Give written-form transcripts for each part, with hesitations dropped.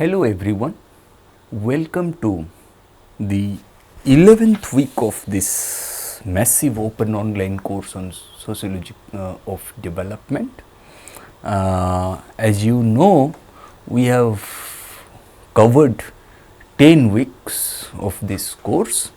Hello everyone, welcome to the 11th week of this massive open online course on Sociology of Development. As you know, we have covered 10 weeks of this course.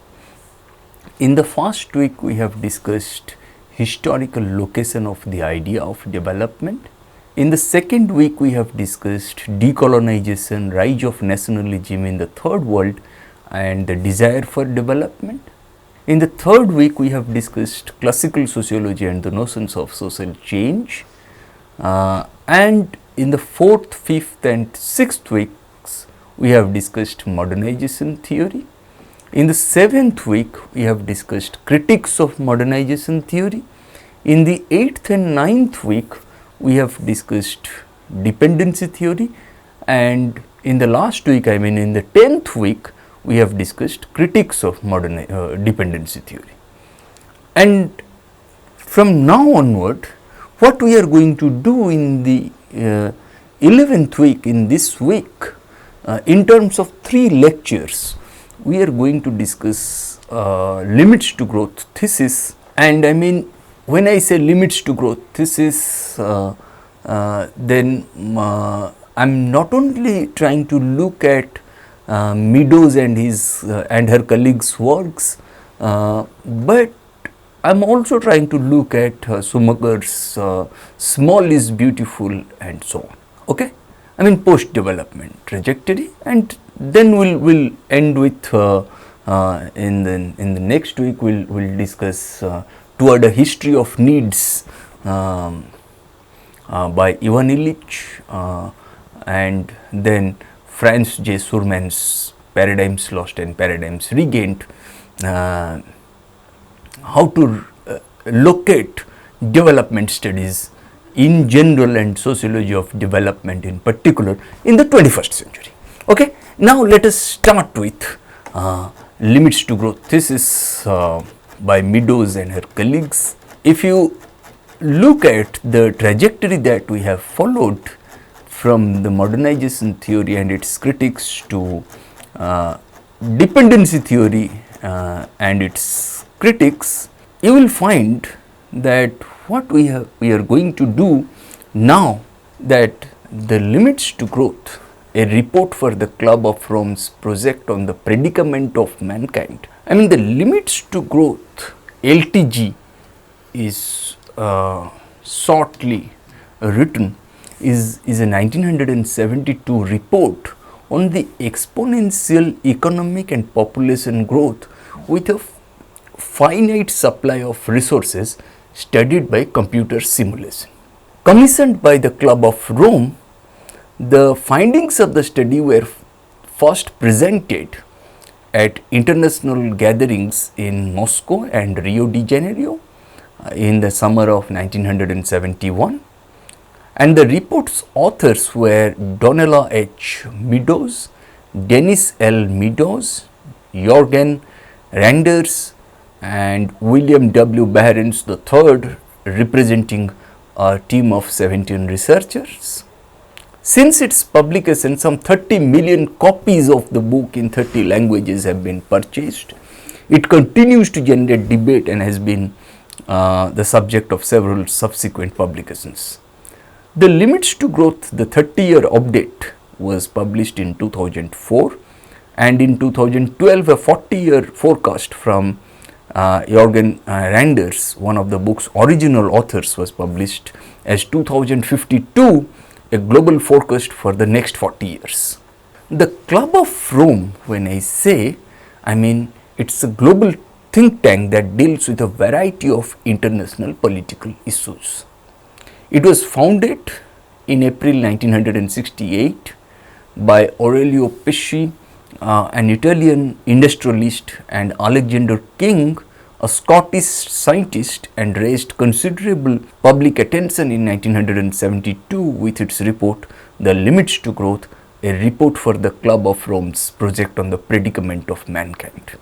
In the first week, we have discussed historical location of the idea of development. In the second week, we have discussed decolonization, rise of nationalism in the third world and the desire for development. In the third week, we have discussed classical sociology and the notions of social change. And in the fourth, fifth and sixth weeks, we have discussed modernization theory. In the seventh week, we have discussed critiques of modernization theory. In the eighth and ninth week, we have discussed dependency theory, and in the last week, in the 10th week, we have discussed critiques of modern dependency theory. And from now onward, what we are going to do in the 11th week, in this week, in terms of 3 lectures, we are going to discuss limits to growth thesis. And when I say limits to growth thesis, then I'm not only trying to look at Meadows and her colleagues' works, but I'm also trying to look at Schumacher's small is beautiful and so on. Okay, post-development trajectory, and then we'll end with in the next week we'll discuss Toward a History of Needs by Ivan Illich, and then Franz J. Surman's Paradigms Lost and Paradigms Regained, how to locate development studies in general and sociology of development in particular in the 21st century. Okay, now let us start with limits to growth thesis by Meadows and her colleagues. If you look at the trajectory that we have followed from the modernization theory and its critics to dependency theory and its critics, you will find that what we are going to do now, that the limits to growth, a report for the Club of Rome's project on the predicament of mankind. The limits to growth, LTG, is shortly written, is a 1972 report on the exponential economic and population growth with a finite supply of resources studied by computer simulation. Commissioned by the Club of Rome, the findings of the study were first presented at international gatherings in Moscow and Rio de Janeiro in the summer of 1971, and the report's authors were Donella H. Meadows, Dennis L. Meadows, Jorgen Randers, and William W. Behrens III, representing a team of 17 researchers. Since its publication, some 30 million copies of the book in 30 languages have been purchased. It continues to generate debate and has been the subject of several subsequent publications. The Limits to Growth, the 30-year update, was published in 2004, and in 2012 a 40-year forecast from Jorgen Randers, one of the book's original authors, was published as 2052, a global forecast for the next 40 years. The Club of Rome, when I say, it's a global think tank that deals with a variety of international political issues. It was founded in April 1968 by Aurelio Pesci, an Italian industrialist, and Alexander King, a Scottish scientist, and raised considerable public attention in 1972 with its report, The Limits to Growth, a report for the Club of Rome's project on the predicament of mankind.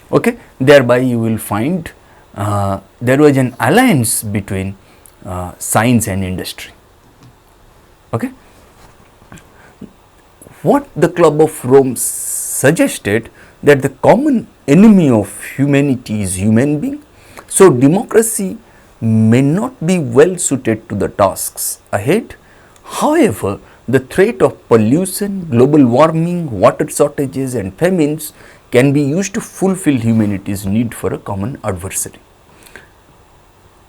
Okay, thereby you will find there was an alliance between science and industry. Okay, what the Club of Rome suggested, that the common enemy of humanity is human being. So, democracy may not be well suited to the tasks ahead. However, the threat of pollution, global warming, water shortages and famines can be used to fulfill humanity's need for a common adversary.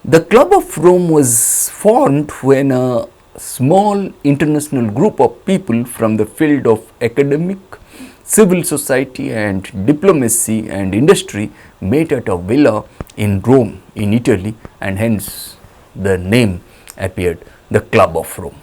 The Club of Rome was formed when a small international group of people from the field of academic, civil society and diplomacy and industry met at a villa in Rome in Italy, and hence the name appeared, the Club of Rome.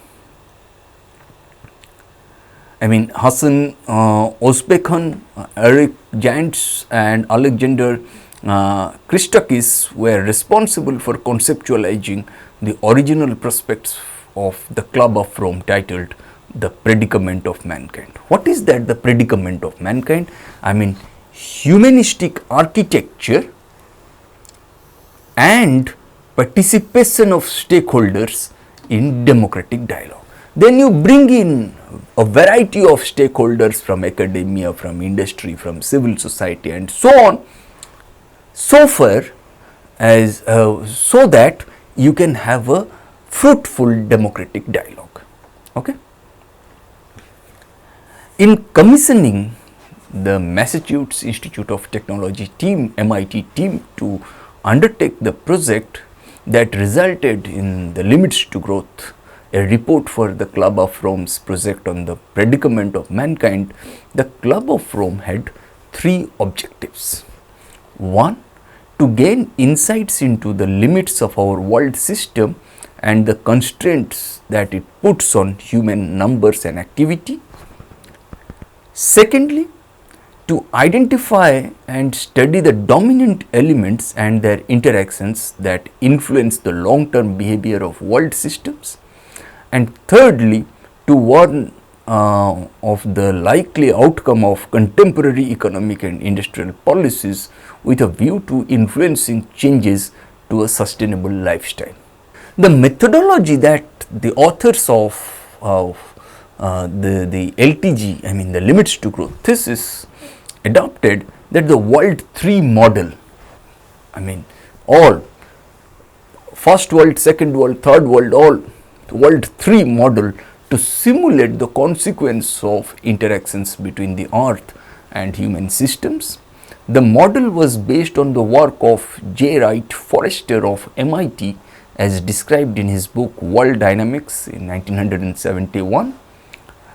I mean, Hassan Özbekhan, Eric Jantz and Alexander Christakis were responsible for conceptualizing the original prospects of the Club of Rome, titled The Predicament of Mankind. What is that, the predicament of mankind? I mean, humanistic architecture and participation of stakeholders in democratic dialogue. Then you bring in a variety of stakeholders from academia, from industry, from civil society and so on, so far as so that you can have a fruitful democratic dialogue. Okay. In commissioning the Massachusetts Institute of Technology team, MIT team, to undertake the project that resulted in the Limits to Growth, a report for the Club of Rome's project on the predicament of mankind, the Club of Rome had three objectives. One, to gain insights into the limits of our world system and the constraints that it puts on human numbers and activity. Secondly, to identify and study the dominant elements and their interactions that influence the long-term behavior of world systems. And thirdly, to warn of the likely outcome of contemporary economic and industrial policies with a view to influencing changes to a sustainable lifestyle. The methodology that the authors of the LTG, I mean the Limits to Growth thesis, adopted, that the World 3 model, I mean all, first world, second world, third world, all, the World 3 model to simulate the consequence of interactions between the earth and human systems. The model was based on the work of J. Wright Forrester of MIT, as described in his book World Dynamics in 1971.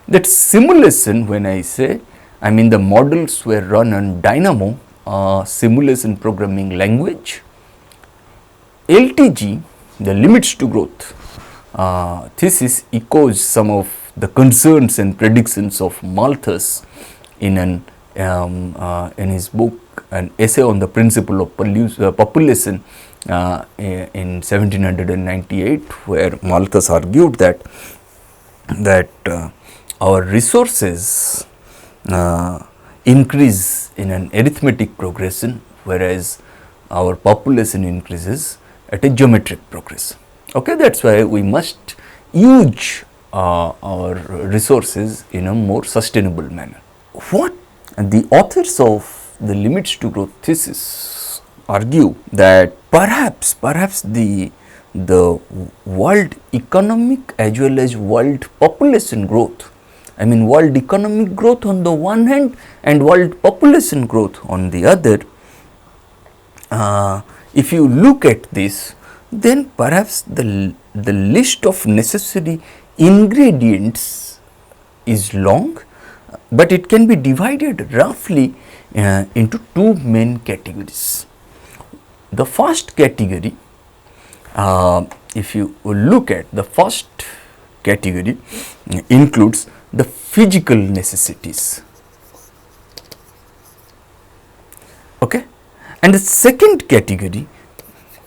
That simulation, when I say, I mean the models were run on Dynamo, simulation programming language. LTG, the Limits to Growth thesis, echoes some of the concerns and predictions of Malthus in his book, an essay on the principle of population in 1798, where Malthus argued that our resources increase in an arithmetic progression, whereas our population increases at a geometric progression. Okay, that's why we must use our resources in a more sustainable manner. What the authors of the Limits to Growth thesis argue, that perhaps the world economic as well as world population growth, I mean world economic growth on the one hand and world population growth on the other, if you look at this, then perhaps the list of necessary ingredients is long, but it can be divided roughly into two main categories. The first category, if you look at the first category, includes the physical necessities. Okay, and the second category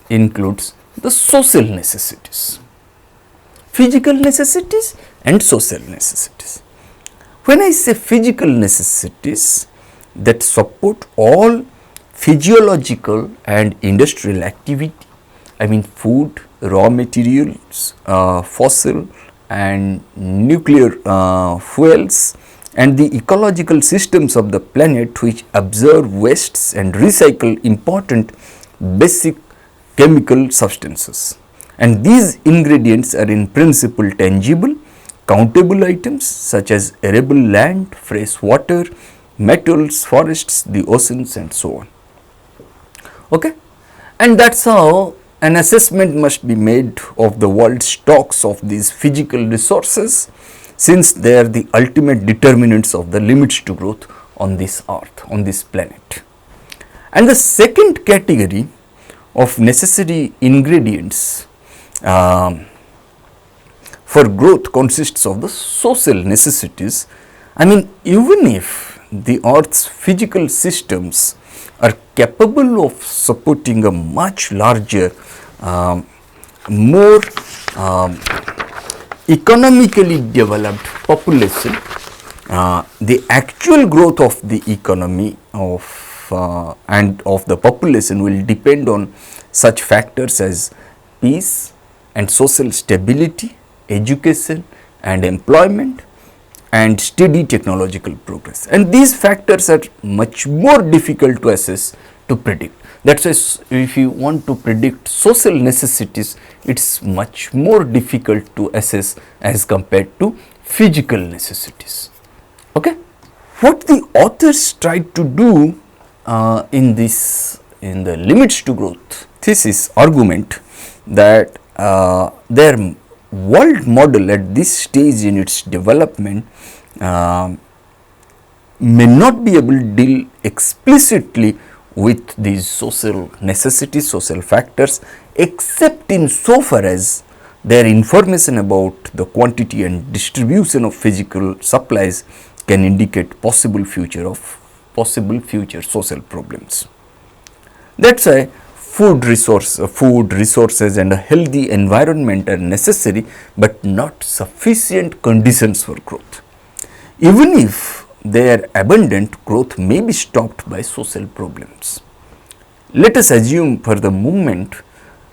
includes the social necessities, physical necessities and social necessities. When I say physical necessities, that support all physiological and industrial activity, I mean food, raw materials, fossil and nuclear fuels, and the ecological systems of the planet which absorb wastes and recycle important basic chemical substances. And these ingredients are in principle tangible, countable items such as arable land, fresh water, metals, forests, the oceans and so on. Okay? And that's how an assessment must be made of the world's stocks of these physical resources, since they are the ultimate determinants of the limits to growth on this earth, on this planet. And the second category of necessary ingredients for growth consists of the social necessities. I mean, even if the earth's physical systems are capable of supporting a much larger, more economically developed population, the actual growth of the economy and of the population will depend on such factors as peace and social stability, education and employment, and steady technological progress. And these factors are much more difficult to assess, to predict. That's why if you want to predict social necessities, it's much more difficult to assess as compared to physical necessities. Okay? What the authors tried to do in the limits to growth thesis argument, that their world model at this stage in its development may not be able to deal explicitly with these social necessities, social factors, except in so far as their information about the quantity and distribution of physical supplies can indicate possible future social problems. That's why food resources and a healthy environment are necessary, but not sufficient conditions for growth. Even if they are abundant, growth may be stopped by social problems. Let us assume for the moment,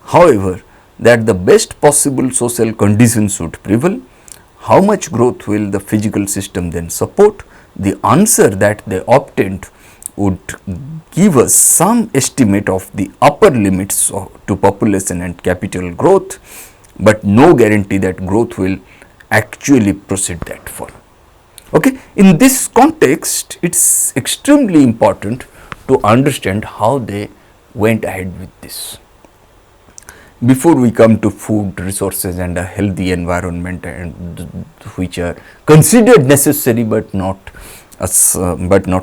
however, that the best possible social conditions would prevail. How much growth will the physical system then support? The answer that they obtained would give us some estimate of the upper limits to population and capital growth, but no guarantee that growth will actually proceed that far. Okay. In this context, it's extremely important to understand how they went ahead with this. Before we come to food resources and a healthy environment, and which are considered necessary but not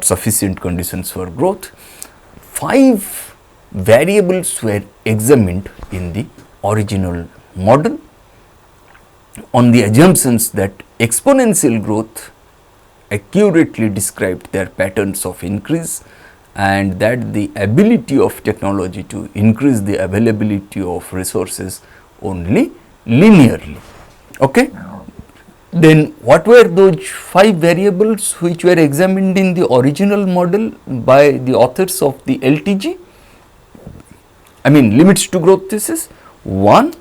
sufficient conditions for growth, 5 variables were examined in the original model on the assumptions that exponential growth accurately described their patterns of increase, and that the ability of technology to increase the availability of resources only linearly. Okay. Then what were those 5 variables which were examined in the original model by the authors of the LTG? I mean, limits to growth thesis. 1,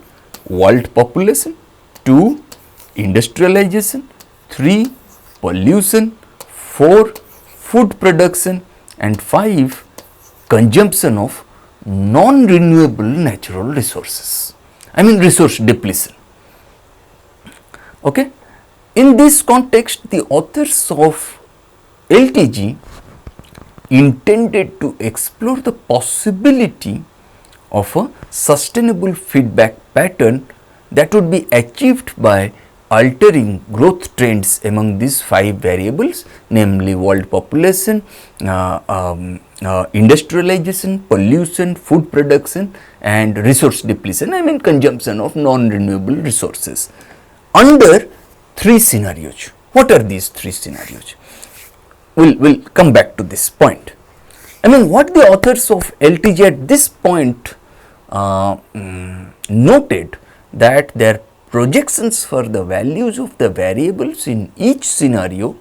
world population. 2, industrialization. 3, pollution. 4, food production. And 5, consumption of non-renewable natural resources. I mean, resource depletion. Okay. In this context, the authors of LTG intended to explore the possibility of a sustainable feedback pattern that would be achieved by altering growth trends among these 5 variables, namely world population, industrialization, pollution, food production and resource depletion, I mean consumption of non-renewable resources, under 3 scenarios. What are these 3 scenarios? We'll come back to this point. I mean, what the authors of LTG at this point noted, that their projections for the values of the variables in each scenario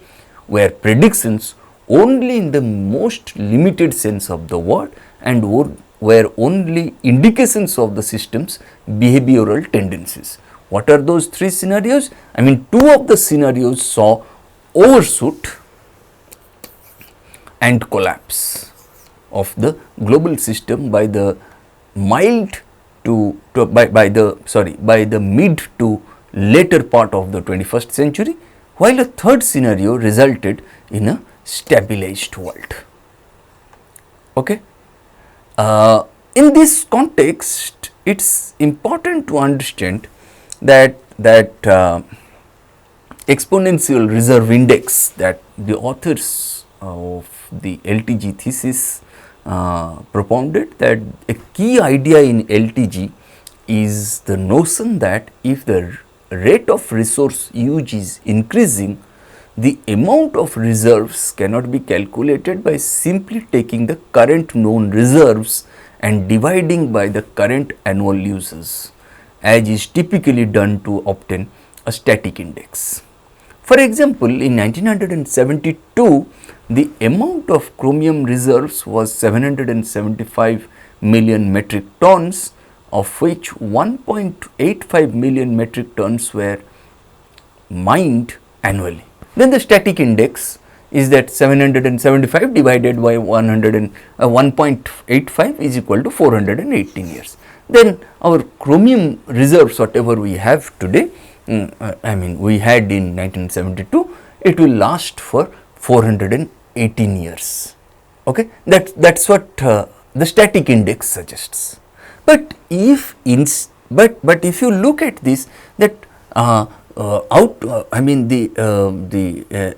were predictions only in the most limited sense of the word, and were only indications of the system's behavioral tendencies. What are those 3 scenarios? I mean, 2 of the scenarios saw overshoot and collapse of the global system by the by the mid to later part of the 21st century, while a third scenario resulted in a stabilized world. Okay. In this context, it's important to understand that exponential reserve index that the authors of the LTG thesis propounded, that a key idea in LTG is the notion that if the rate of resource use is increasing, the amount of reserves cannot be calculated by simply taking the current known reserves and dividing by the current annual uses, as is typically done to obtain a static index. For example, in 1972, the amount of chromium reserves was 775 million metric tons, of which 1.85 million metric tons were mined annually. Then the static index is that 775 divided by 1.85 is equal to 418 years. Then our chromium reserves, whatever we have today, we had in 1972, it will last for 418 years. Okay, that's what the static index suggests. But if you look at this, that the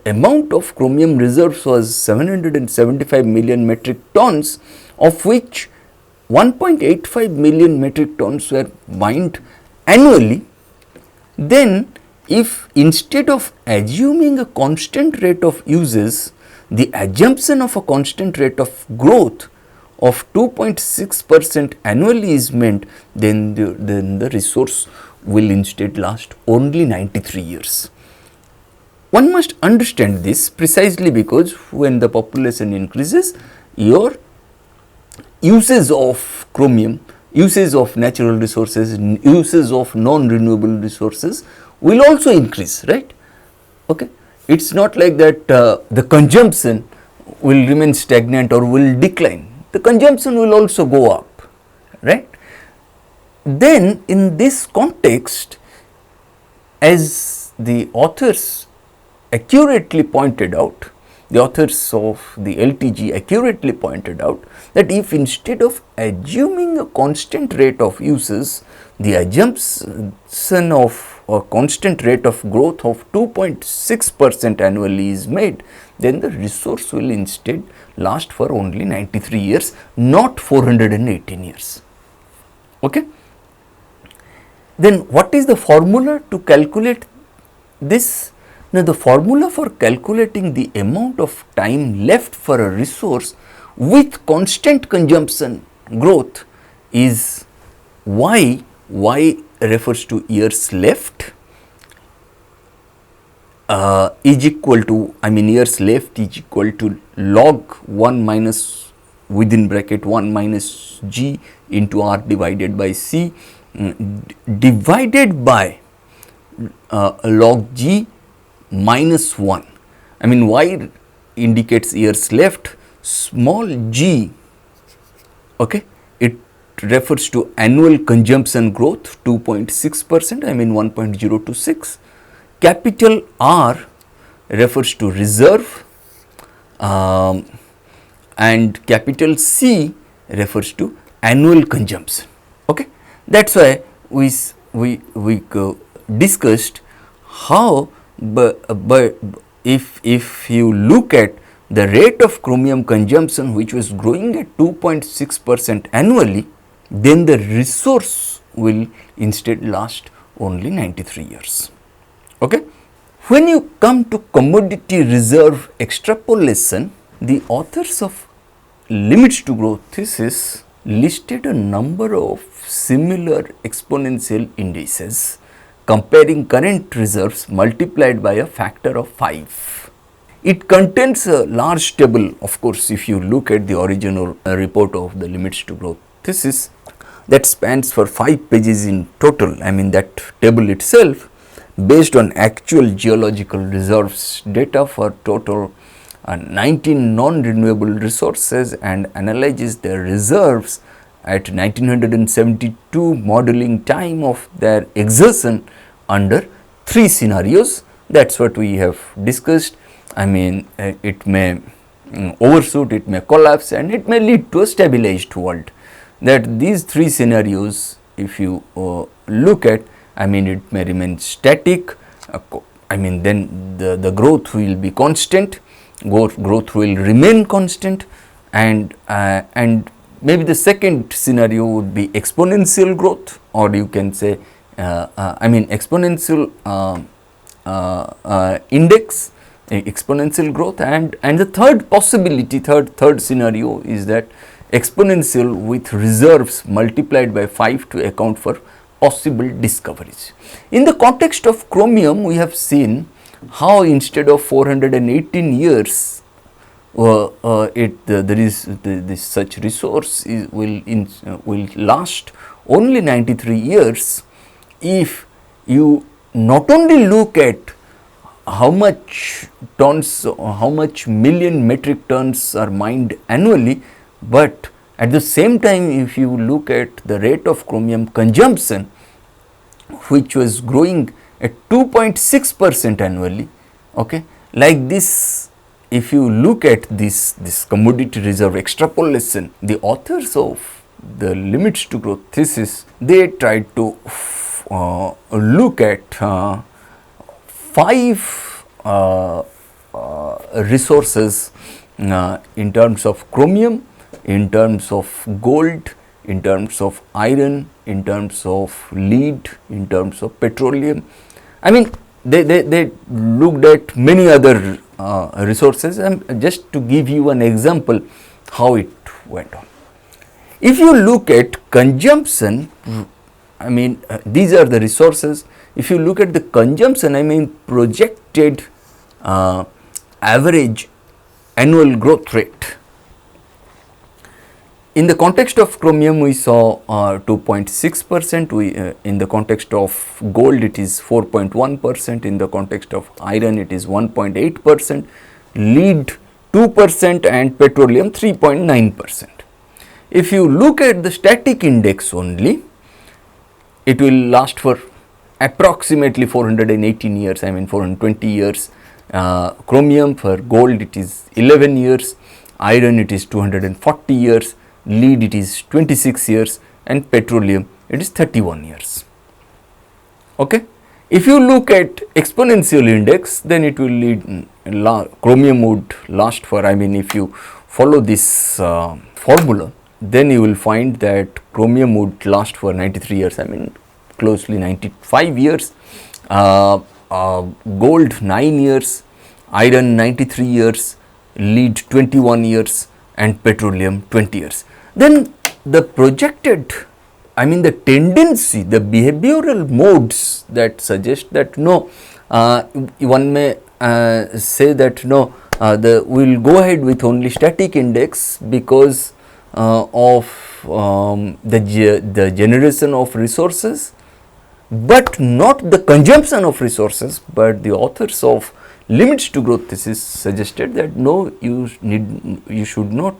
amount of chromium reserves was 775 million metric tons, of which 1.85 million metric tons were mined annually. Then if instead of assuming a constant rate of uses, the assumption of a constant rate of growth of 2.6% annually is meant, then the resource will instead last only 93 years. One must understand this precisely because when the population increases, your uses of chromium, uses of natural resources, uses of non-renewable resources will also increase, right? Okay. It is not like that the consumption will remain stagnant or will decline. The consumption will also go up, right? Then in this context, as the authors accurately pointed out, the authors of the LTG accurately pointed out that if instead of assuming a constant rate of uses, the assumption of a constant rate of growth of 2.6% annually is made, then the resource will instead last for only 93 years, not 418 years. Okay. Then what is the formula to calculate this? Now, the formula for calculating the amount of time left for a resource with constant consumption growth is y refers to years left, is equal to, years left is equal to log 1 minus within bracket 1 minus g into r divided by c divided by log g minus 1. Y indicates years left, small g, okay, it refers to annual consumption growth 2.6%, 1.026. Capital R refers to reserve and capital C refers to annual consumption. Okay, that's why we discussed how, but if you look at the rate of chromium consumption which was growing at 2.6% annually, then the resource will instead last only 93 years. Okay. When you come to commodity reserve extrapolation, the authors of limits to growth thesis listed a number of similar exponential indices comparing current reserves multiplied by a factor of 5. It contains a large table. Of course, if you look at the original report of the limits to growth thesis, that spans for 5 pages in total. That table itself, based on actual geological reserves data for total 19 non-renewable resources and analyzes their reserves at 1972 modeling time of their exertion under 3 scenarios. That is what we have discussed. I mean, it may overshoot, it may collapse, and it may lead to a stabilized world. That these 3 scenarios, if you look at, I mean, it may remain static, I mean, then the growth will be constant, growth will remain constant, and maybe the second scenario would be exponential growth, or you can say I mean exponential index, exponential growth, and the third possibility, third scenario is that exponential with reserves multiplied by 5 to account for possible discoveries. In the context of chromium, we have seen how instead of 418 years there is this such resource will last only 93 years if you not only look at how much tons, how much million metric tons are mined annually, but at the same time if you look at the rate of chromium consumption, which was growing at 2.6% annually, okay, like this. If you look at this commodity reserve extrapolation, the authors of the limits to growth thesis, they tried to look at 5 resources in terms of chromium, in terms of gold, in terms of iron, in terms of lead, in terms of petroleum. I mean, they looked at many other resources, and just to give you an example how it went on. If you look at consumption, I mean these are the resources. If you look at the consumption, I mean projected average annual growth rate. In the context of chromium, we saw 2.6%, in the context of gold it is 4.1%, in the context of iron it is 1.8%, lead 2% and petroleum 3.9%. If you look at the static index only, it will last for approximately 418 years, I mean 420 years. Chromium, for gold it is 11 years, iron it is 240 years, lead it is 26 years, and petroleum it is 31 years. Okay. If you look at exponential index, then it will lead, chromium would last for, I mean if you follow this formula, then you will find that chromium would last for 93 years, I mean closely 95 years, gold 9 years, iron 93 years, lead 21 years, and petroleum 20 years. Then the projected, I mean the tendency, the behavioral modes that suggest that no, one may say that no, we will go ahead with only static index because of the generation of resources, but not the consumption of resources. But the authors of limits to growth thesis suggested that no, you should not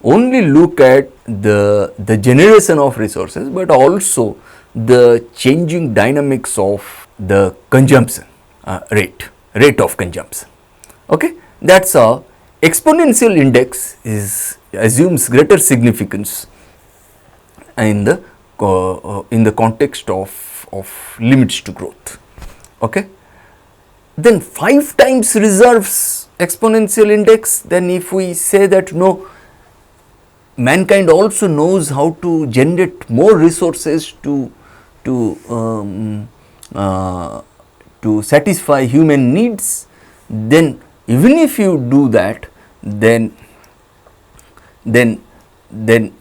only look at the generation of resources, but also the changing dynamics of the consumption rate of consumption. Okay, that's how exponential index assumes greater significance in the context of limits to growth. Okay. Then 5 times reserves exponential index, then if we say that no, mankind also knows how to generate more resources to satisfy human needs, then even if you do that, then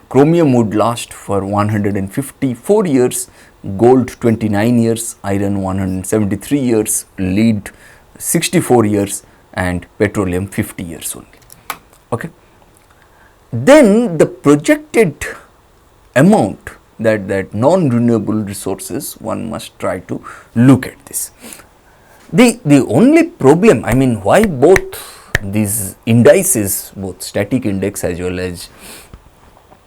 chromium would last for 154 years, gold 29 years, iron 173 years, lead 64 years, and petroleum 50 years only. Okay. Then the projected amount that non-renewable resources, one must try to look at this. The only problem, I mean why both these indices, both static index as well as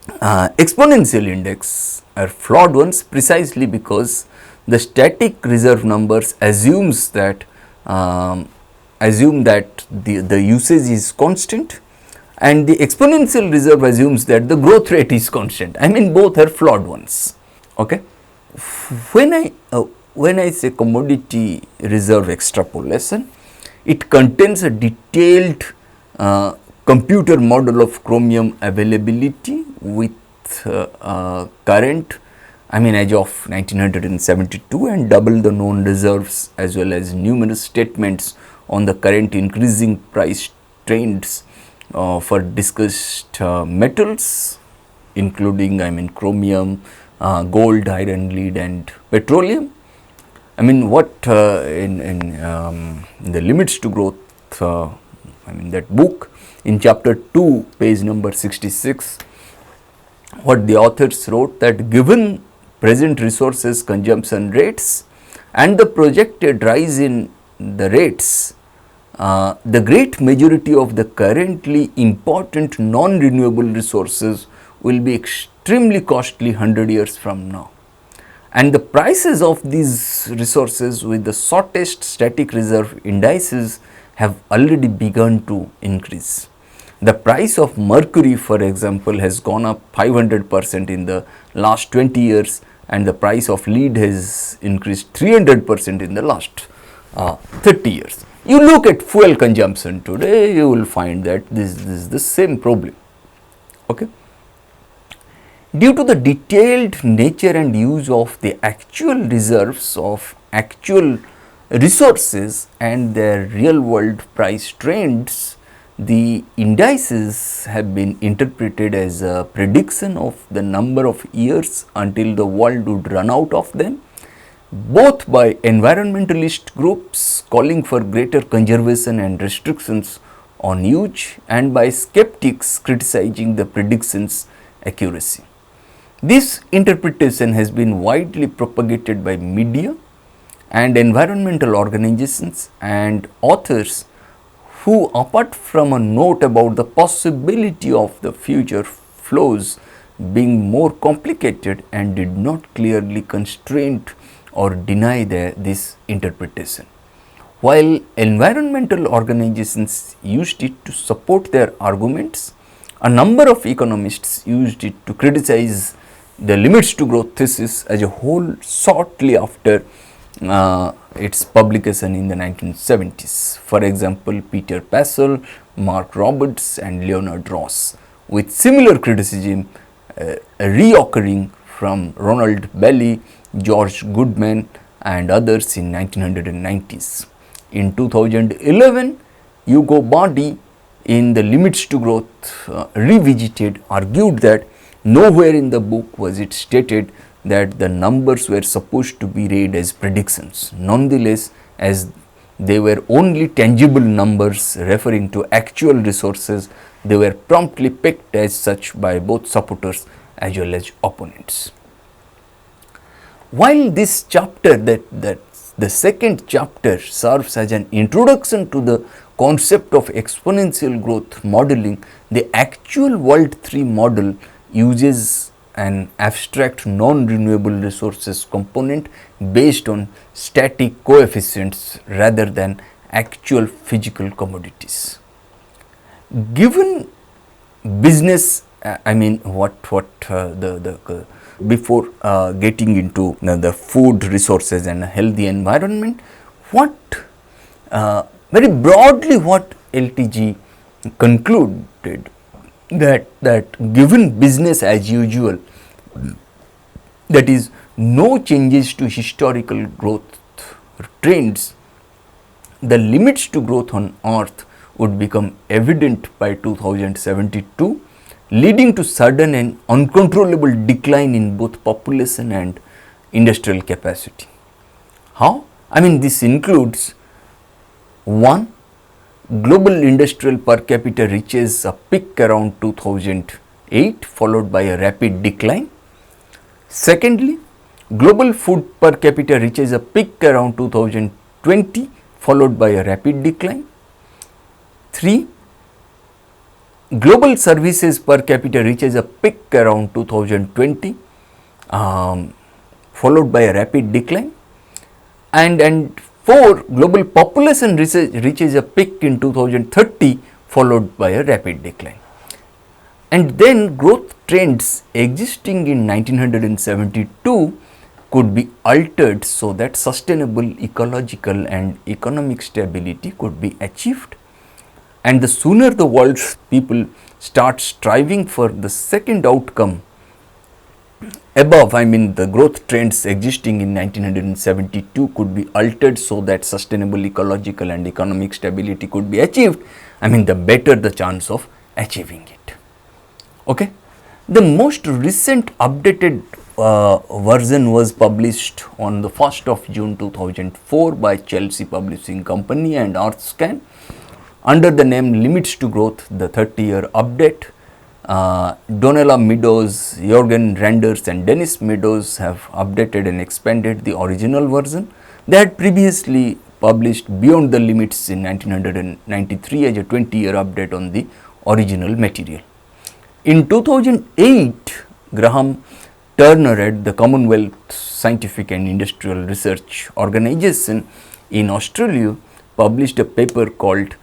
exponential index, are flawed ones precisely because the static reserve numbers assumes that the usage is constant, and the exponential reserve assumes that the growth rate is constant. I mean, both are flawed ones. Okay. When I say commodity reserve extrapolation, it contains a detailed computer model of chromium availability with current, I mean as of 1972, and double the known reserves as well as numerous statements on the current increasing price trends for discussed metals, including, I mean, chromium, gold, iron, lead and petroleum. I mean, what in the limits to growth, I mean that book, in chapter 2 page number 66, what the authors wrote, that given present resources consumption rates and the projected rise in the rates, the great majority of the currently important non-renewable resources will be extremely costly 100 years from now. And the prices of these resources with the shortest static reserve indices have already begun to increase. The price of mercury, for example, has gone up 500% in the last 20 years, and the price of lead has increased 300% in the last 30 years. You look at fuel consumption today, you will find that this is the same problem. Okay. Due to the detailed nature and use of the actual reserves of actual resources and their real world price trends, the indices have been interpreted as a prediction of the number of years until the world would run out of them, both by environmentalist groups calling for greater conservation and restrictions on use, and by skeptics criticizing the predictions' accuracy. This interpretation has been widely propagated by media and environmental organizations and authors who, apart from a note about the possibility of the future flows being more complicated, and did not clearly constrain or deny this interpretation. While environmental organizations used it to support their arguments, a number of economists used it to criticize the limits to growth thesis as a whole shortly after its publication in the 1970s. For example, Peter Passel, Mark Roberts and Leonard Ross, with similar criticism reoccurring from Ronald Belli, George Goodman and others in 1990s. In 2011, Guwahati, in the Limits to Growth Revisited, argued that nowhere in the book was it stated that the numbers were supposed to be read as predictions. Nonetheless, as they were only tangible numbers referring to actual resources, they were promptly picked as such by both supporters as well as opponents. While this chapter, the second chapter, serves as an introduction to the concept of exponential growth modeling, the actual World 3 model uses an abstract non-renewable resources component based on static coefficients rather than actual physical commodities. Given business, I mean before getting into the food resources and a healthy environment, what very broadly what LTG concluded, that given business as usual, that is, no changes to historical growth trends, the limits to growth on earth would become evident by 2072, leading to sudden and uncontrollable decline in both population and industrial capacity. How? I mean, this includes: 1. Global industrial per capita reaches a peak around 2008, followed by a rapid decline. Secondly, global food per capita reaches a peak around 2020, followed by a rapid decline. 3. Global services per capita reaches a peak around 2020, followed by a rapid decline. And 4. Global population reaches a peak in 2030, followed by a rapid decline. And then growth trends existing in 1972 could be altered so that sustainable ecological and economic stability could be achieved. And the sooner the world's people start striving for the second outcome above, I mean the growth trends existing in 1972 could be altered so that sustainable ecological and economic stability could be achieved, I mean the better the chance of achieving it. Okay. The most recent updated version was published on the 1st of June 2004 by Chelsea Publishing Company and Earthscan under the name Limits to Growth, the 30-year update. Donella Meadows, Jorgen Randers and Dennis Meadows have updated and expanded the original version. They had previously published Beyond the Limits in 1993 as a 20-year update on the original material. In 2008, Graham Turner at the Commonwealth Scientific and Industrial Research Organization in Australia published a paper called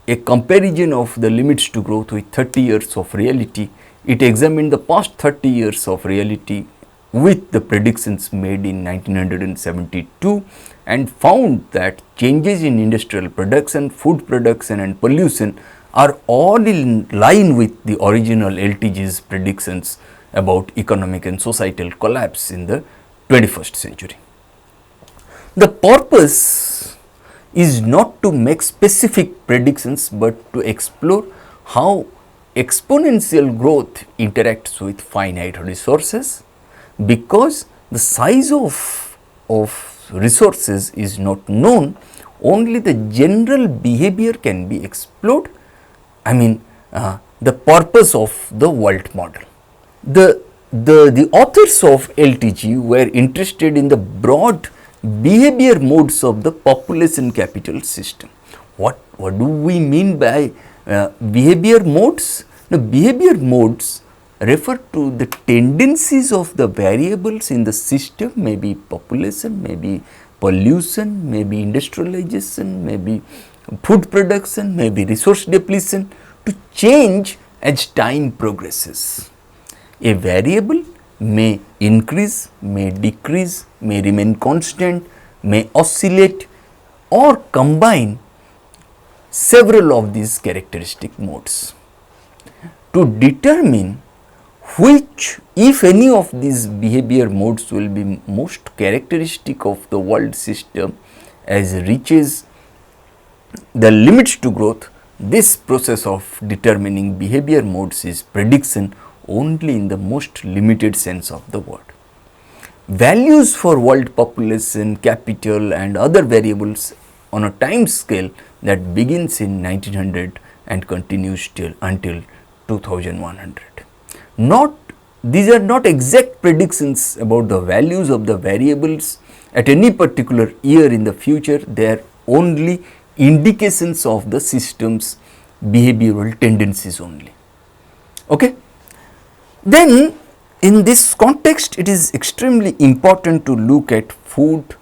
A Comparison of the Limits to Growth with 30 Years of Reality. It examined the past 30 years of reality with the predictions made in 1972 and found that changes in industrial production, food production and pollution are all in line with the original LTG's predictions about economic and societal collapse in the 21st century. The purpose is not to make specific predictions but to explore how exponential growth interacts with finite resources, because the size of resources is not known, only the general behavior can be explored. I mean the purpose of the world model. The authors of LTG were interested in the broad behavior modes of the population capital system. What do we mean by behavior modes? The behavior modes refer to the tendencies of the variables in the system, maybe population, maybe pollution, maybe industrialization, maybe food production, maybe resource depletion, to change as time progresses. A variable may increase, may decrease, may remain constant, may oscillate or combine several of these characteristic modes. To determine which, if any, of these behavior modes will be most characteristic of the world system as reaches the limits to growth, this process of determining behavior modes is prediction only in the most limited sense of the word. Values for world population, capital and other variables on a time scale that begins in 1900 and continues until 2100. These are not exact predictions about the values of the variables at any particular year in the future, they are only indications of the system's behavioral tendencies only. Okay? Then in this context, it is extremely important to look at food,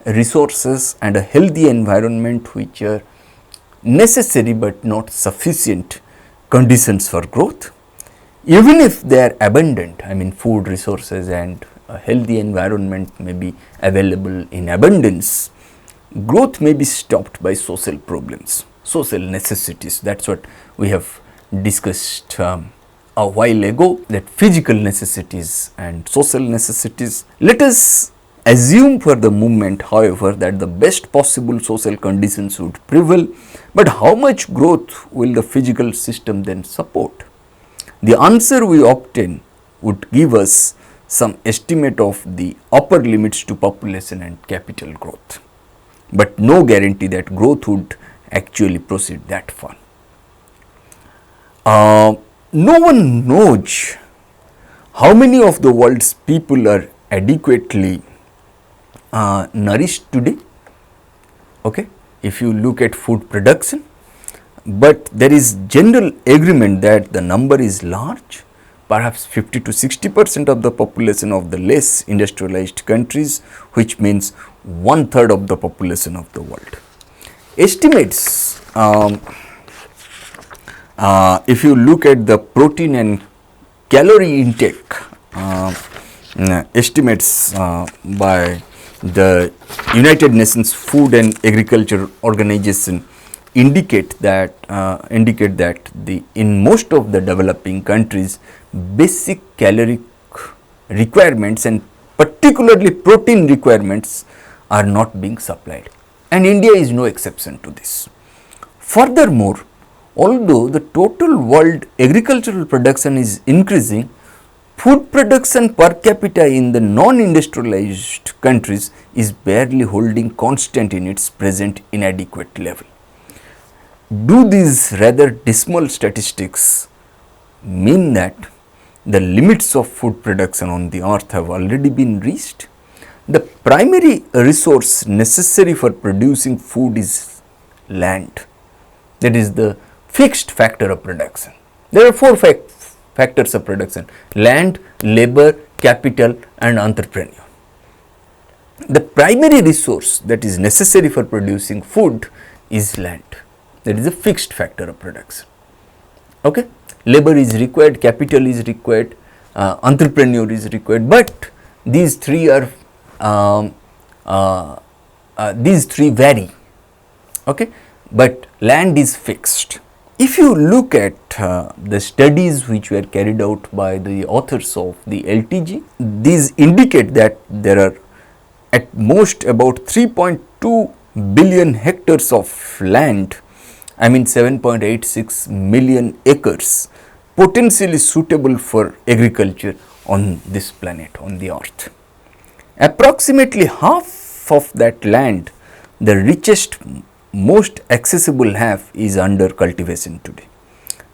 resources and a healthy environment, which are necessary but not sufficient conditions for growth. Even if they are abundant, I mean food, resources and a healthy environment may be available in abundance, growth may be stopped by social problems, social necessities. That is what we have discussed a while ago, that physical necessities and social necessities. Let us assume for the moment, however, that the best possible social conditions would prevail, but how much growth will the physical system then support? The answer we obtain would give us some estimate of the upper limits to population and capital growth, but no guarantee that growth would actually proceed that far. No one knows how many of the world's people are adequately nourished today. Okay? If you look at food production, but there is general agreement that the number is large, perhaps 50 to 60% of the population of the less industrialized countries, which means 1/3 of the population of the world. Estimates, if you look at the protein and calorie intake, estimates by the United Nations Food and Agriculture Organization indicate that in most of the developing countries, basic caloric requirements and particularly protein requirements are not being supplied, and India is no exception to this. Furthermore, although the total world agricultural production is increasing, food production per capita in the non-industrialized countries is barely holding constant in its present inadequate level. Do these rather dismal statistics mean that the limits of food production on the earth have already been reached? The primary resource necessary for producing food is land. That is the fixed factor of production. There are four factors of production: land, labor, capital and entrepreneur. The primary resource that is necessary for producing food is land. That is a fixed factor of production. Okay, labor is required, capital is required, entrepreneur is required, but these three are these three vary. Okay, but land is fixed. If you look at the studies which were carried out by the authors of the LTG, these indicate that there are at most about 3.2 billion hectares of land, I mean 7.86 million acres, potentially suitable for agriculture on this planet, on the earth. Approximately half of that land, the richest, most accessible half, is under cultivation today.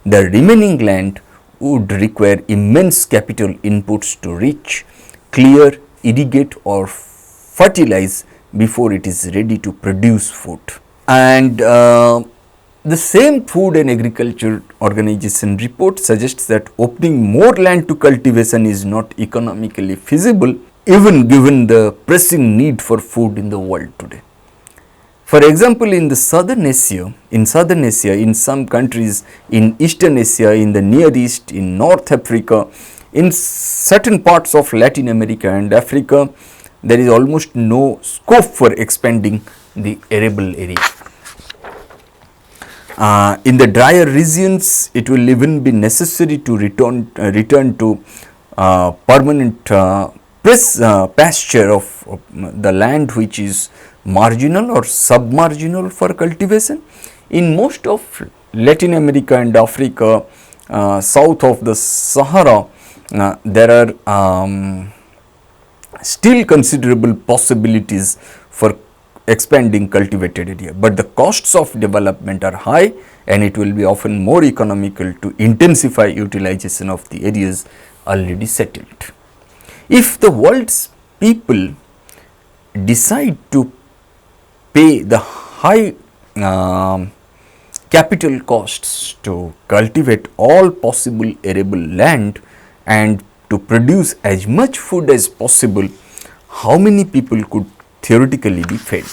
The remaining land would require immense capital inputs to reach, clear, irrigate or fertilize before it is ready to produce food. And the same Food and Agriculture Organization report suggests that opening more land to cultivation is not economically feasible, even given the pressing need for food in the world today. For example, in Southern Asia, in some countries in Eastern Asia, in the Near East, in North Africa, in certain parts of Latin America and Africa, there is almost no scope for expanding the arable area. In the drier regions, it will even be necessary to return to permanent pasture of the land which is marginal or submarginal for cultivation. In most of Latin America and Africa, south of the Sahara, there are still considerable possibilities for expanding cultivated area, but the costs of development are high and it will be often more economical to intensify utilization of the areas already settled. If the world's people decide to pay the high capital costs to cultivate all possible arable land and to produce as much food as possible, how many people could theoretically be fed?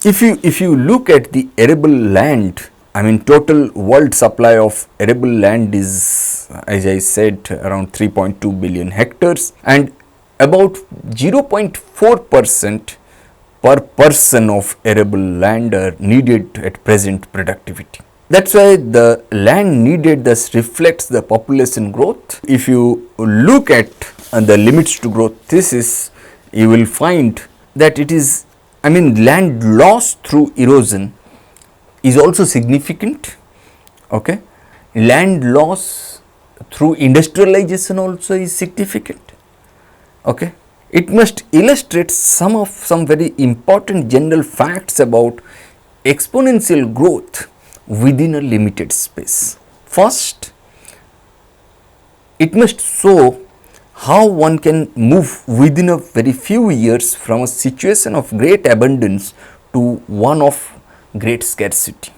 If you look at the arable land, I mean total world supply of arable land is, as I said, around 3.2 billion hectares, and about 0.4% per person of arable land are needed at present productivity. That's why the land needed thus reflects the population growth. If you look at the limits to growth thesis, you will find that it is, I mean, land loss through erosion is also significant. Okay, land loss through industrialization also is significant. Okay, it must illustrate some very important general facts about exponential growth within a limited space. First, it must show how one can move within a very few years from a situation of great abundance to one of great scarcity.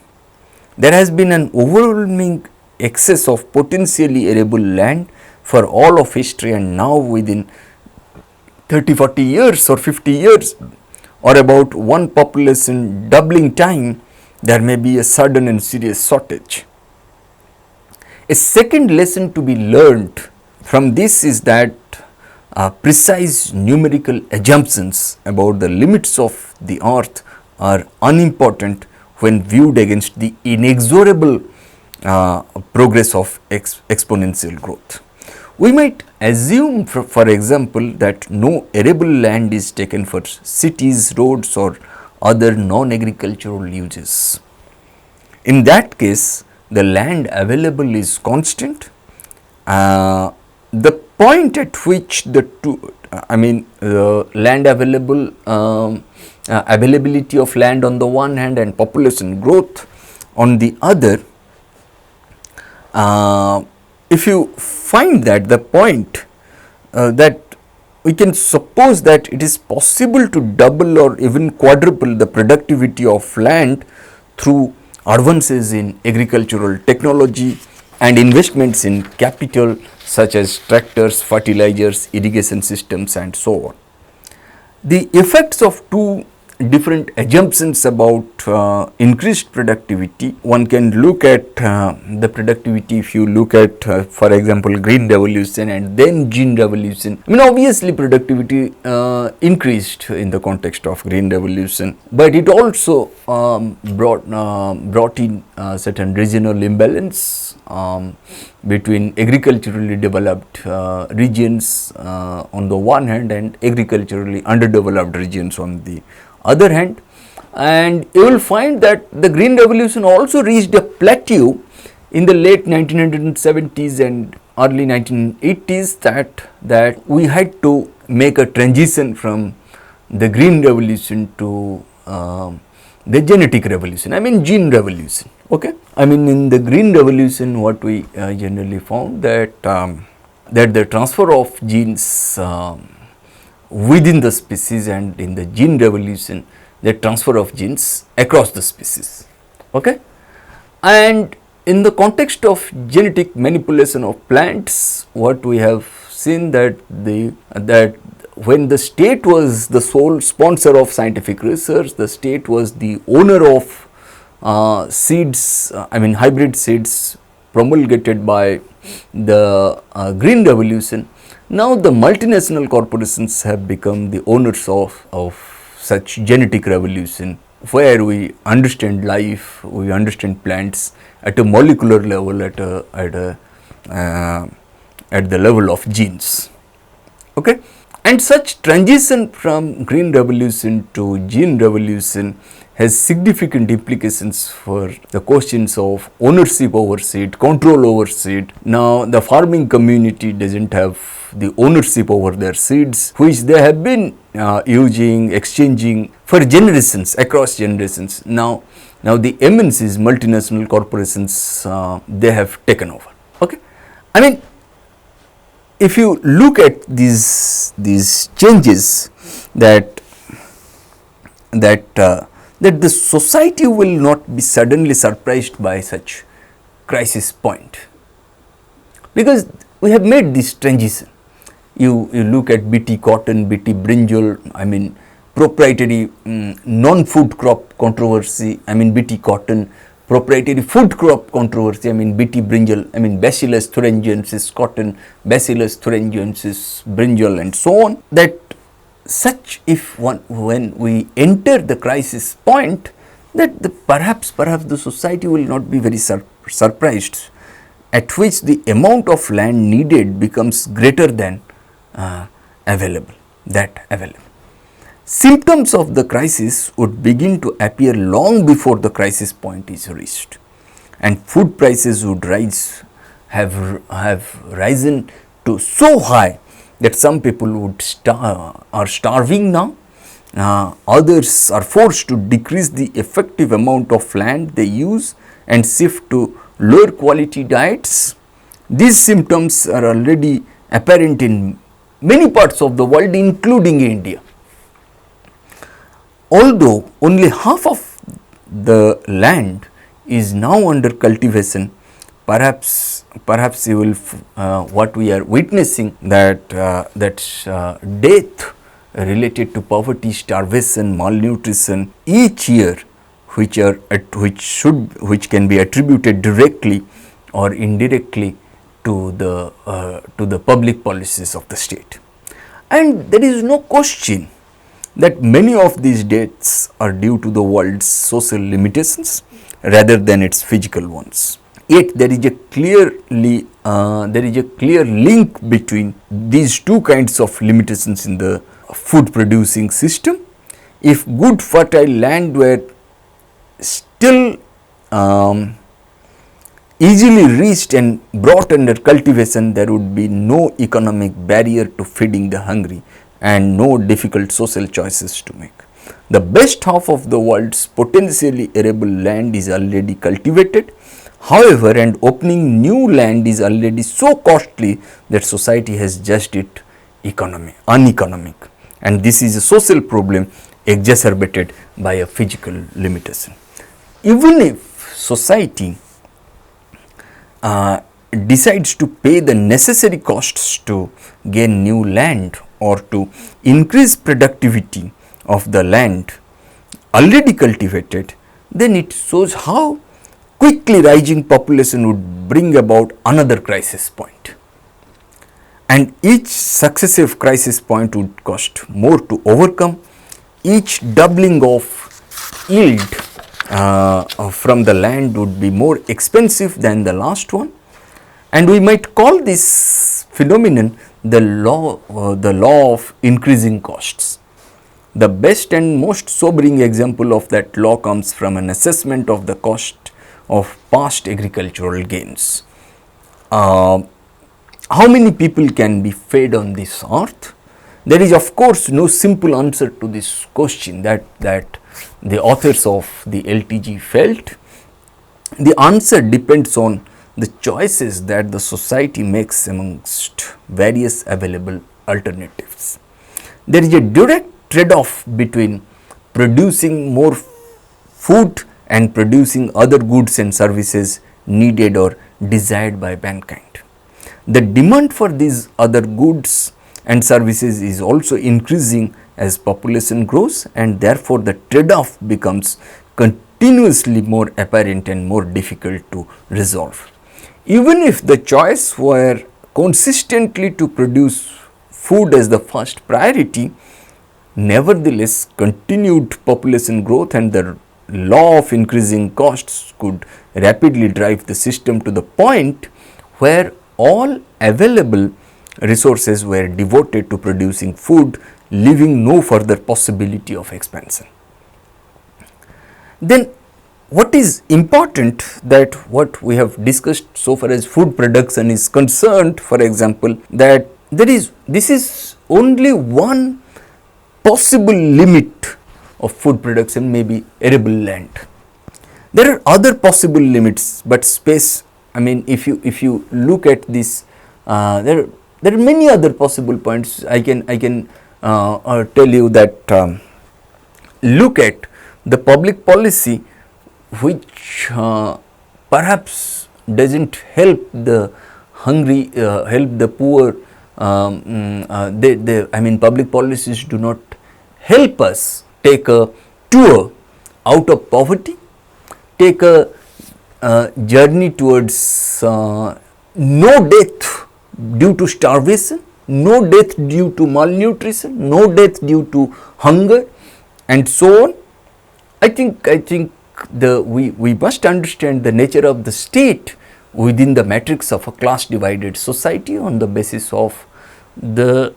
There has been an overwhelming excess of potentially arable land for all of history, and now within 30-40 years or 50 years, or about one population doubling time, there may be a sudden and serious shortage. A second lesson to be learned from this is that precise numerical assumptions about the limits of the earth are unimportant when viewed against the inexorable progress of exponential growth. We might assume, for example, that no arable land is taken for cities, roads, or other non-agricultural uses. In that case, the land available is constant. The point at which the land availability of land on the one hand and population growth on the other, if you find that the point that we can suppose that it is possible to double or even quadruple the productivity of land through advances in agricultural technology and investments in capital such as tractors, fertilizers, irrigation systems, and so on. The effects of two different assumptions about increased productivity, one can look at the productivity if you look at for example green revolution and then gene revolution. Obviously productivity increased in the context of green revolution, but it also brought in certain regional imbalance between agriculturally developed regions on the one hand and agriculturally underdeveloped regions on the other hand, and you will find that the green revolution also reached a plateau in the late 1970s and early 1980s, that we had to make a transition from the green revolution to the genetic revolution, gene revolution. Okay, in the green revolution what we generally found that the transfer of genes within the species, and in the gene revolution the transfer of genes across the species. Okay, and in the context of genetic manipulation of plants, what we have seen that when the state was the sole sponsor of scientific research, the state was the owner of seeds, hybrid seeds promulgated by the green revolution. Now the multinational corporations have become the owners of such genetic revolution, where we understand life, we understand plants at a molecular level, at the level of genes. Okay, and such transition from green revolution to gene revolution has significant implications for the questions of ownership over seed, control over seed. Now the farming community doesn't have the ownership over their seeds, which they have been using, exchanging for generations, across generations. Now the MNCs, multinational corporations, they have taken over. Okay, if you look at these changes, that the society will not be suddenly surprised by such crisis point, because we have made this transition. You look at BT cotton, BT brinjal, proprietary non-food crop controversy, BT cotton, proprietary food crop controversy, BT brinjal, Bacillus thuringiensis cotton, Bacillus thuringiensis brinjal, and so on. That such, when we enter the crisis point, that perhaps the society will not be very surprised, at which the amount of land needed becomes greater than available. Symptoms of the crisis would begin to appear long before the crisis point is reached, and food prices would have risen to so high that some people are starving now. Others are forced to decrease the effective amount of land they use and shift to lower quality diets. These symptoms are already apparent in many parts of the world, including India. Although only half of the land is now under cultivation, perhaps you will what we are witnessing, that death related to poverty, starvation, malnutrition each year, which can be attributed directly or indirectly to the public policies of the state. And there is no question that many of these deaths are due to the world's social limitations rather than its physical ones. Yet there is a clear link between these two kinds of limitations in the food producing system. If good fertile land were still easily reached and brought under cultivation, there would be no economic barrier to feeding the hungry and no difficult social choices to make. The best half of the world's potentially arable land is already cultivated. However, and opening new land is already so costly that society has judged it uneconomic, and this is a social problem exacerbated by a physical limitation. Even if society decides to pay the necessary costs to gain new land or to increase productivity of the land already cultivated, then it shows how quickly rising population would bring about another crisis point, and each successive crisis point would cost more to overcome. Each doubling of yield from the land would be more expensive than the last one, and we might call this phenomenon the law of increasing costs. The best and most sobering example of that law comes from an assessment of the cost of past agricultural gains. How many people can be fed on this earth? There is of course no simple answer to this question that the authors of the LTG felt. The answer depends on the choices that the society makes amongst various available alternatives. There is a direct trade-off between producing more food and producing other goods and services needed or desired by mankind. The demand for these other goods and services is also increasing as population grows, and therefore the trade-off becomes continuously more apparent and more difficult to resolve. Even if the choice were consistently to produce food as the first priority, nevertheless continued population growth and the law of increasing costs could rapidly drive the system to the point where all available resources were devoted to producing food, leaving no further possibility of expansion. Then what is important, that what we have discussed so far as food production is concerned, for example, that this is only one possible limit of food production, may be arable land. There are other possible limits, but space, I mean, if you look at this, there are many other possible points. I can tell you that look at the public policy which perhaps doesn't help the hungry, help the poor. I mean, public policies do not help us take a tour out of poverty, take a journey towards no death due to starvation, no death due to malnutrition, no death due to hunger, and so on. I think we must understand the nature of the state within the matrix of a class divided society on the basis of the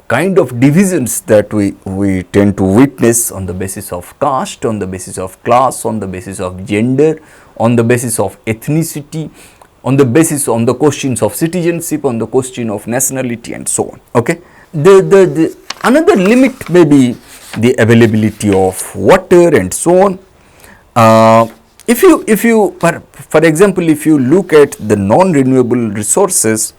kind of divisions that we tend to witness on the basis of caste, on the basis of class, on the basis of gender, on the basis of ethnicity, on the questions of citizenship, on the question of nationality, and so on. Okay. The another limit may be the availability of water and so on. If you for example, if you look at the non-renewable resources,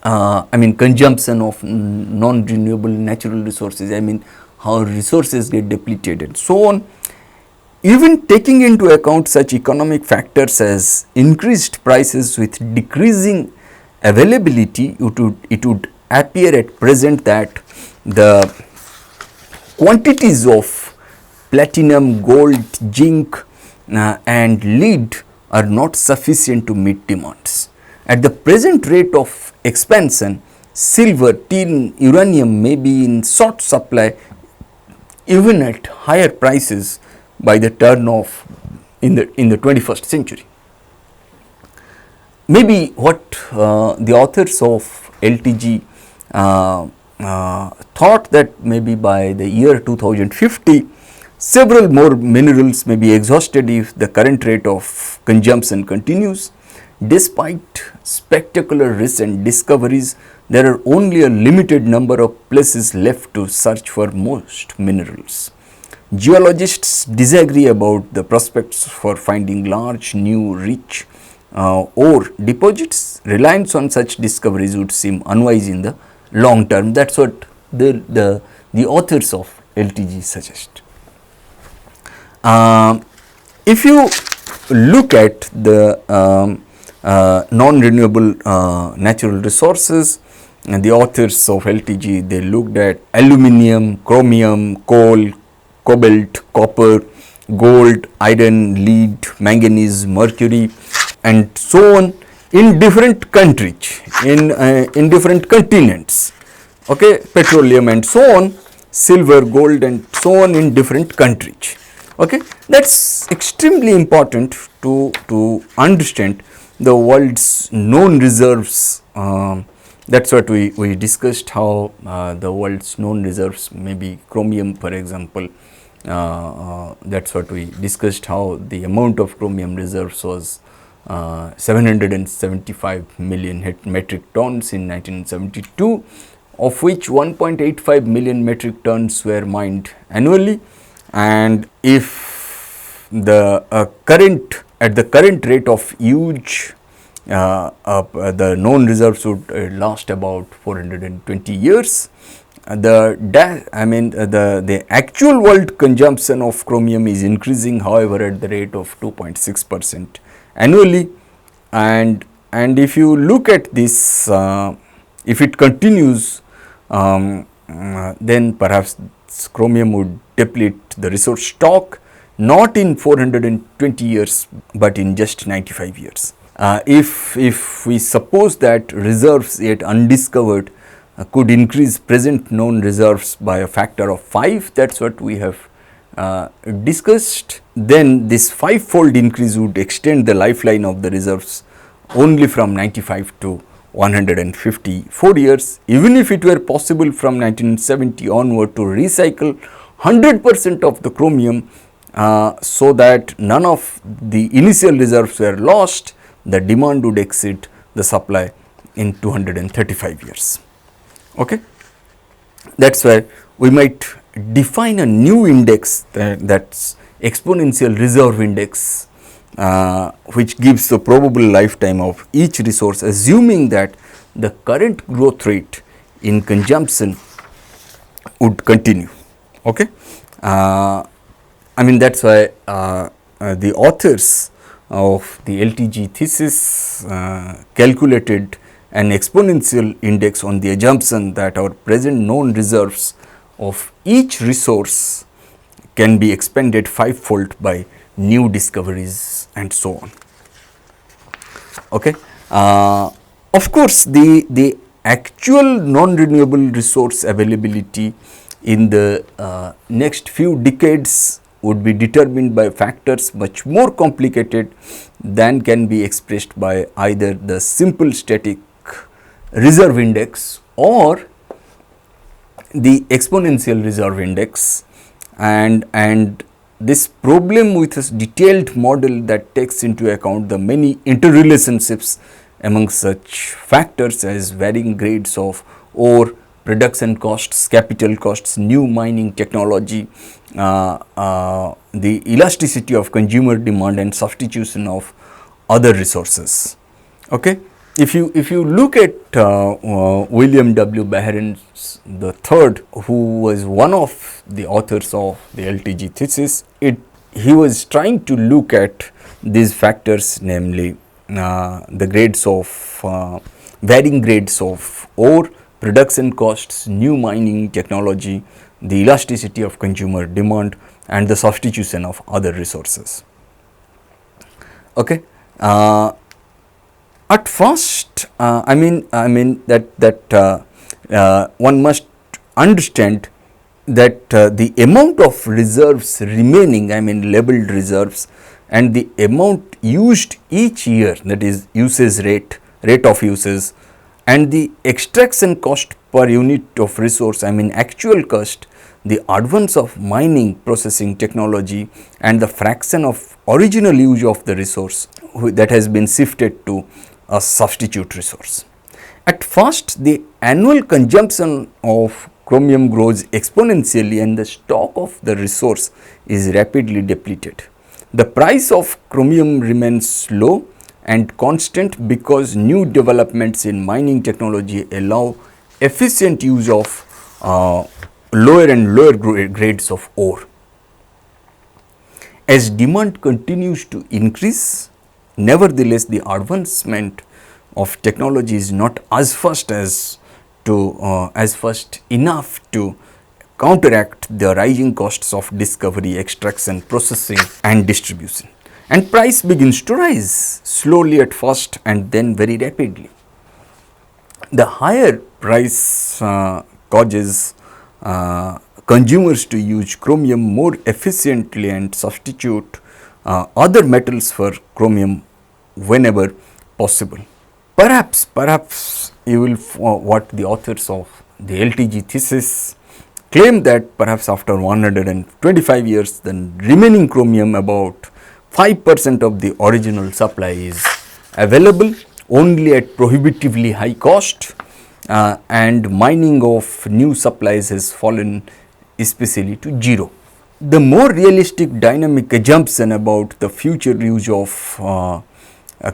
I mean consumption of non-renewable natural resources, I mean how resources get depleted and so on, Even taking into account such economic factors as increased prices with decreasing availability, it would appear at present that the quantities of platinum, gold, zinc and lead are not sufficient to meet demands. At the present rate of expansion, silver, tin, uranium may be in short supply even at higher prices by the turn of in the 21st century. Maybe what the authors of LTG thought that maybe by the year 2050 several more minerals may be exhausted if the current rate of consumption continues. Despite spectacular recent discoveries, there are only a limited number of places left to search for most minerals. Geologists disagree about the prospects for finding large new rich ore deposits. Reliance on such discoveries would seem unwise in the long term. That is what the authors of LTG suggest. If you look at the non-renewable natural resources, and the authors of LTG, they looked at aluminium, chromium, coal, cobalt, copper, gold, iron, lead, manganese, mercury and so on in different countries, in different continents, okay, petroleum and so on, silver, gold and so on in different countries. Okay, that is extremely important to understand the world's known reserves. That is what we discussed, how the world's known reserves, maybe chromium for example, that is what we discussed, how the amount of chromium reserves was 775 million metric tons in 1972, of which 1.85 million metric tons were mined annually. And if the at the current rate of use, the known reserves would last about 420 years. The actual world consumption of chromium is increasing, however, at the rate of 2.6% annually. And if you look at this, if it continues, then perhaps chromium would deplete the resource stock not in 420 years, but in just 95 years. If we suppose that reserves yet undiscovered could increase present known reserves by a factor of 5, that is what we have discussed, then this 5-fold increase would extend the lifeline of the reserves only from 95 to 154 years. Even if it were possible from 1970 onward to recycle 100% of the chromium so that none of the initial reserves were lost, the demand would exceed the supply in 235 years. Okay? That is why we might define a new index, that is exponential reserve index, which gives the probable lifetime of each resource, assuming that the current growth rate in consumption would continue. Okay? That is why the authors of the LTG thesis calculated an exponential index on the assumption that our present known reserves of each resource can be expanded 5-fold by new discoveries and so on. Okay. Of course, the actual non-renewable resource availability in the next few decades would be determined by factors much more complicated than can be expressed by either the simple static reserve index or the exponential reserve index, and this problem with a detailed model that takes into account the many interrelationships among such factors as varying grades of ore, production costs, capital costs, new mining technology, the elasticity of consumer demand and substitution of other resources. Okay. If you look at William W. Behrens III, who was one of the authors of the LTG thesis, it he was trying to look at these factors, namely the grades of varying grades of ore, production costs, new mining technology, the elasticity of consumer demand, and the substitution of other resources. Okay. At first, I mean that one must understand that the amount of reserves remaining, I mean labeled reserves, and the amount used each year, that is usage rate of usage, and the extraction cost per unit of resource, I mean actual cost, the advance of mining processing technology, and the fraction of original use of the resource that has been shifted to a substitute resource. At first, the annual consumption of chromium grows exponentially and the stock of the resource is rapidly depleted. The price of chromium remains low and constant because new developments in mining technology allow efficient use of lower and lower grades of ore. As demand continues to increase, nevertheless, the advancement of technology is not as fast enough to counteract the rising costs of discovery, extraction, processing, and distribution. And price begins to rise slowly at first and then very rapidly. The higher price causes consumers to use chromium more efficiently and substitute other metals for chromium whenever possible. Perhaps you will what the authors of the LTG thesis claim that perhaps after 125 years the remaining chromium, about 5% of the original supply, is available only at prohibitively high cost, and mining of new supplies has fallen especially to zero. The more realistic dynamic assumption about the future use of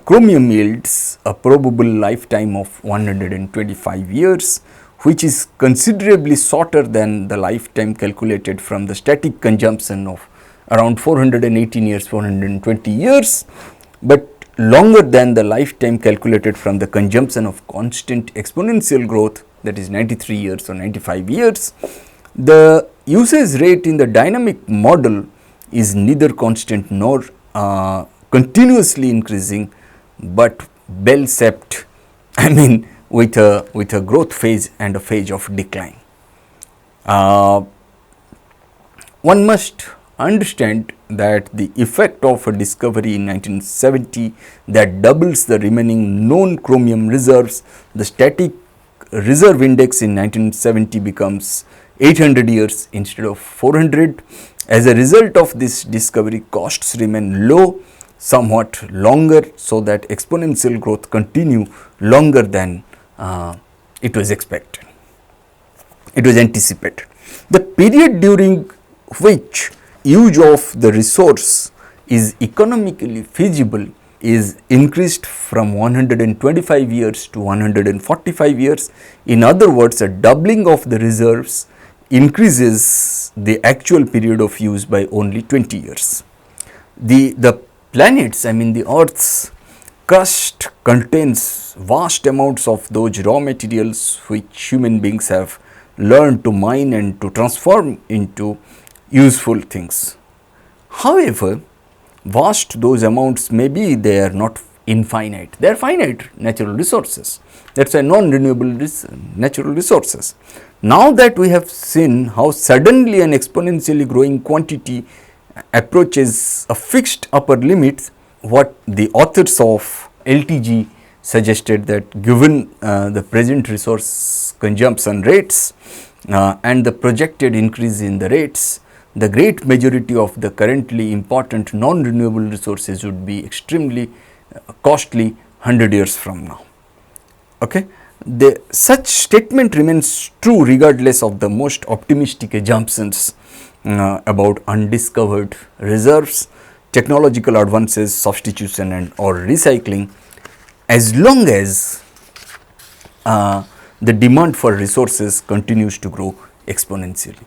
chromium yields a probable lifetime of 125 years, which is considerably shorter than the lifetime calculated from the static consumption of around 418 years, 420 years, but longer than the lifetime calculated from the consumption of constant exponential growth, that is 93 years or 95 years. The usage rate in the dynamic model is neither constant nor continuously increasing, but bell shaped, I mean with a growth phase and a phase of decline. One must understand that the effect of a discovery in 1970 that doubles the remaining known chromium reserves, the static reserve index in 1970 becomes 800 years instead of 400. As a result of this discovery, costs remain low somewhat longer, so that exponential growth continue longer than it was expected. It was anticipated. The period during which use of the resource is economically feasible is increased from 125 years to 145 years. In other words, a doubling of the reserves increases the actual period of use by only 20 years. The planets, I mean the Earth's crust contains vast amounts of those raw materials which human beings have learned to mine and to transform into useful things. However, vast those amounts may be, they are not infinite. They are finite natural resources. That is why non-renewable natural resources. Now that we have seen how suddenly an exponentially growing quantity approaches a fixed upper limit, what the authors of LTG suggested, that given the present resource consumption rates and the projected increase in the rates, the great majority of the currently important non-renewable resources would be extremely costly 100 years from now. Okay? Such statement remains true regardless of the most optimistic assumptions about undiscovered reserves, technological advances, substitution and or recycling, as long as the demand for resources continues to grow exponentially.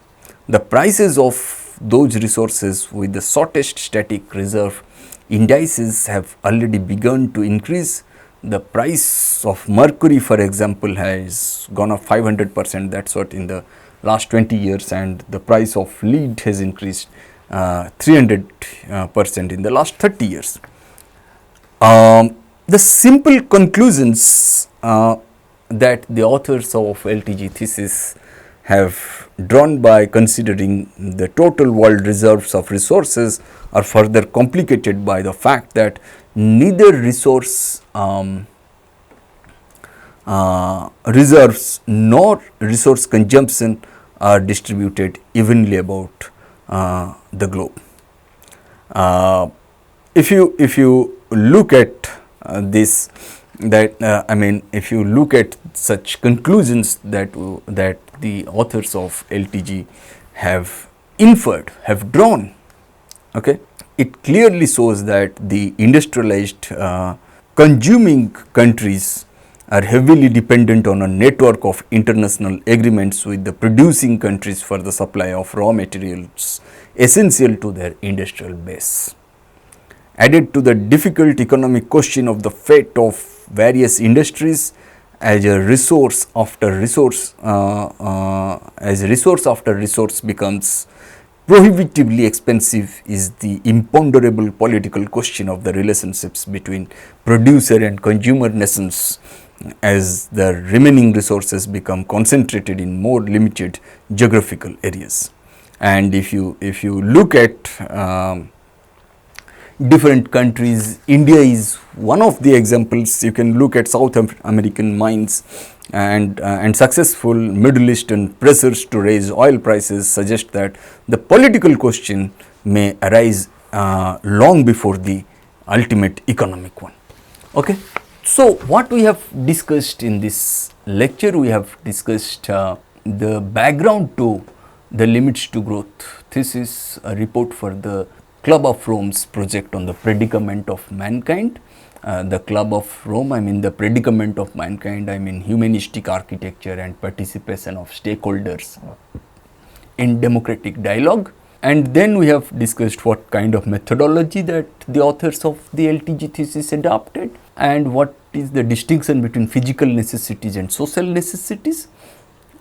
The prices of those resources with the shortest static reserve indices have already begun to increase. The price of mercury, for example, has gone up 500%, that is what in the last 20 years, and the price of lead has increased 300% in the last 30 years. The simple conclusions that the authors of LTG thesis have drawn by considering the total world reserves of resources are further complicated by the fact that neither resource reserves nor resource consumption are distributed evenly about the globe. If you look at this, that I mean, if you look at such conclusions that the authors of LTG have inferred, have drawn, okay, it clearly shows that the industrialized consuming countries are heavily dependent on a network of international agreements with the producing countries for the supply of raw materials essential to their industrial base. Added to the difficult economic question of the fate of various industries, as a resource after resource becomes prohibitively expensive, is the imponderable political question of the relationships between producer and consumer nations, as the remaining resources become concentrated in more limited geographical areas. And if you look at different countries, India is one of the examples. You can look at South American mines and successful Middle Eastern pressures to raise oil prices suggest that the political question may arise long before the ultimate economic one. Okay. So, what we have discussed in this lecture, we have discussed the background to the limits to growth. This is a report for the Club of Rome's project on the predicament of mankind. The Club of Rome, I mean the predicament of mankind, I mean humanistic architecture and participation of stakeholders in democratic dialogue. And then we have discussed what kind of methodology that the authors of the LTG thesis adopted, and what is the distinction between physical necessities and social necessities.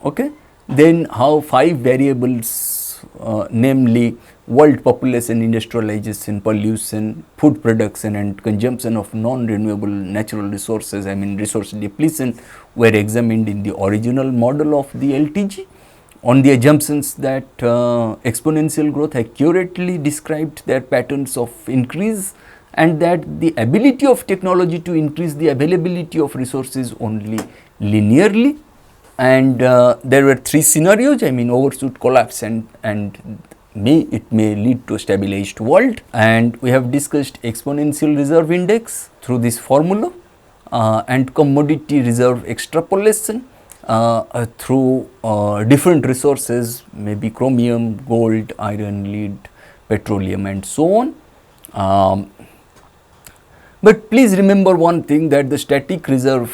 Okay. Then how 5 variables, namely world population, industrialization, pollution, food production and consumption of non-renewable natural resources, I mean resource depletion, were examined in the original model of the LTG on the assumptions that exponential growth accurately described their patterns of increase, and that the ability of technology to increase the availability of resources only linearly. And there were 3 scenarios, I mean overshoot, collapse and it may lead to a stabilized world. And we have discussed exponential reserve index through this formula and commodity reserve extrapolation through different resources, maybe chromium, gold, iron, lead, petroleum and so on. But please remember one thing, that the static reserve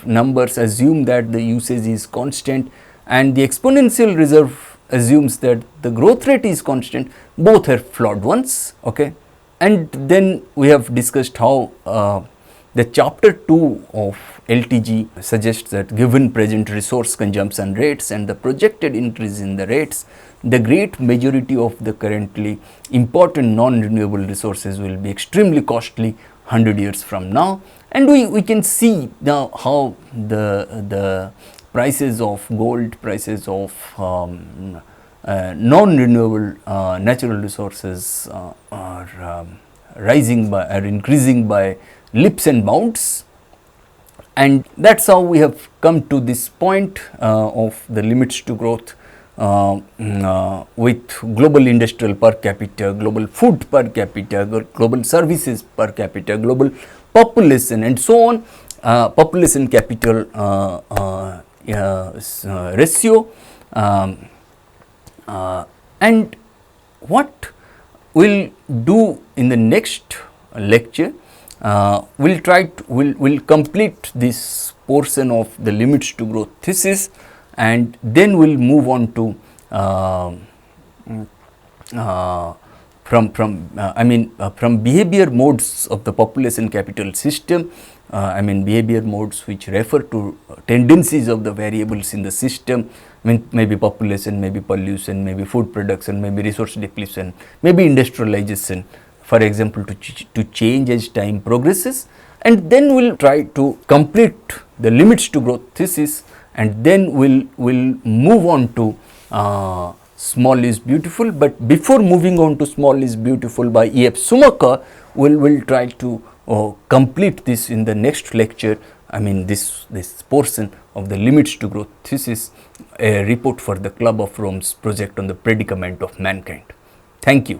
numbers assume that the usage is constant, and the exponential reserve assumes that the growth rate is constant. Both are flawed ones. Okay. And then we have discussed how the chapter 2 of LTG suggests that given present resource consumption rates and the projected increase in the rates, the great majority of the currently important non-renewable resources will be extremely costly 100 years from now. And we can see now how the prices of gold, prices of non-renewable natural resources are increasing by leaps and bounds. And that is how we have come to this point of the limits to growth with global industrial per capita, global food per capita, global services per capita, global population and so on, population capital ratio. And what we will do in the next lecture, we'll complete this portion of the limits to growth thesis, and then we'll move on to from behavior modes of the population capital system, behavior modes which refer to tendencies of the variables in the system, maybe population, maybe pollution, maybe food production, maybe resource depletion, maybe industrialization, for example, to change as time progresses. And then we will try to complete the limits to growth thesis, and then we will move on to small is beautiful. But before moving on to small is beautiful by E. F. Schumacher, we will try to complete this in the next lecture. This portion of the limits to growth thesis, a report for the Club of Rome's project on the predicament of mankind. Thank you.